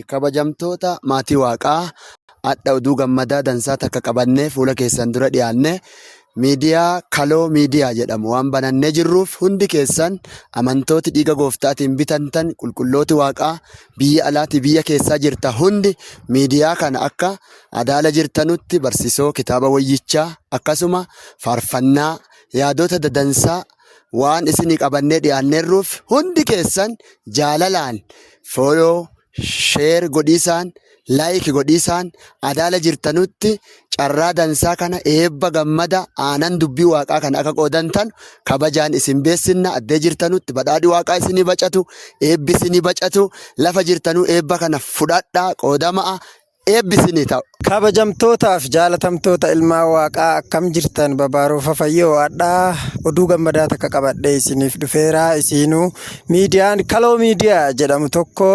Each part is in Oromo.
Kabajamtoota maatii waaqaa adda oduu gammadaa dansaa takka qabannee fuula keessan dura dhiyaanne miidiyaa Kaloo Miidiyaa jedhamu waan banannee jirruuf hundi keessan amantooti dhiiga gooftaatiin bitantan qulqullooti waaqaa biyya alaati biyya keessaa jirta hundi miidiyaa kana akka adaala jirtanutti barsiisoo kitaaba wayyichaa akkasuma faarfannaa yaadota dadansaa waan isinii qabannee dhiyaanneerruuf hundi keessan jaalalaan follow share godhiisaan like godhiisaan adaala jirtanutti carraa dansaa kana eebba gammada aanan dubbii waaqaa kana akka qoodantan kabajaan isin beessinna addee jirtanutti badhaadhi waaqaa isinii bacatu eebbi isinii bacatu lafa jirtanuu eebba kana fudhadhaa qoodamaa eebbi isinii ta'u. Kabajamtootaaf jaalatamtoota ilmaa waaqaa akkam jirtan babaaroo fafayyoo adhaa oduu gammadaa takka qabadhee isiniif dhufeeraa isinuu miidiyaan Kaloo Miidiyaa jedhamu tokko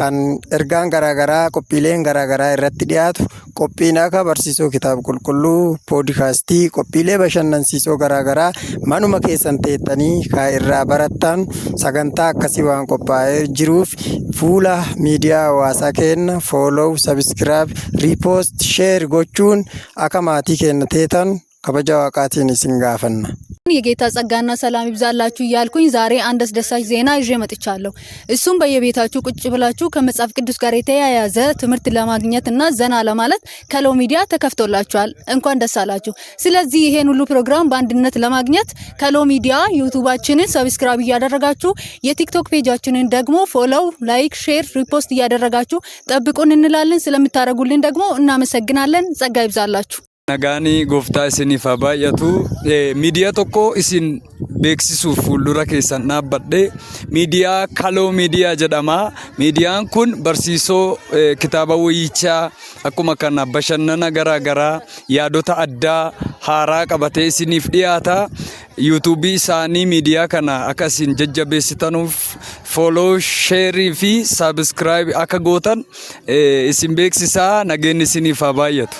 kan ergaan garaagaraa qophiileen garaagaraa irratti dhiyaatu qophiin akka barsiisoo kitaaba qulqulluu poodkaastii qophiilee bashannansiisoo garaagaraa manuma keessan teettanii kaa irraa barattan sagantaa akkasii waan qophaa'ee jiruuf fuula miidiyaa hawaasaa kenna follow subscribe repost share gochuun akka maatii keenya teetan kabaja waaqaatiin isin gaafanna. የጌታ ጸጋና ሰላም ይብዛላችሁ እያልኩኝ ዛሬ አንድ አስደሳች ዜና ይዤ መጥቻለሁ። እሱም በየቤታችሁ ቁጭ ብላችሁ ከመጽሐፍ ቅዱስ ጋር የተያያዘ ትምህርት ለማግኘትና ዘና ለማለት ከሎ ሚዲያ ተከፍቶላችኋል። እንኳን ደስ አላችሁ። ስለዚህ ይሄን ሁሉ ፕሮግራም በአንድነት ለማግኘት ከሎ ሚዲያ ዩቲዩባችንን ሰብስክራይብ እያደረጋችሁ የቲክቶክ ፔጃችንን ደግሞ ፎሎው ላይክ ሼር ሪፖስት እያደረጋችሁ ጠብቁን እንላለን። ስለምታረጉልን ደግሞ እናመሰግናለን። ጸጋ ይብዛላችሁ። Nagaani gooftaa isiniif haa baay'atu. Miidiyaa tokko isin beeksisuuf fuuldura keessan dhaabbadhe miidiyaa Kaloo Miidiyaa jedhama. Miidiyaan kun barsiisoo kitaaba wayyichaa akkuma kana bashannana garaagaraa yaadota addaa haaraa qabatee isiniif dhiyaata. YouTube isaanii miidiyaa kana akka isin jajjabeessitanuuf follow share fi subscribe akka gootan isin beeksisaa. Nageenyi isiniif haa baay'atu.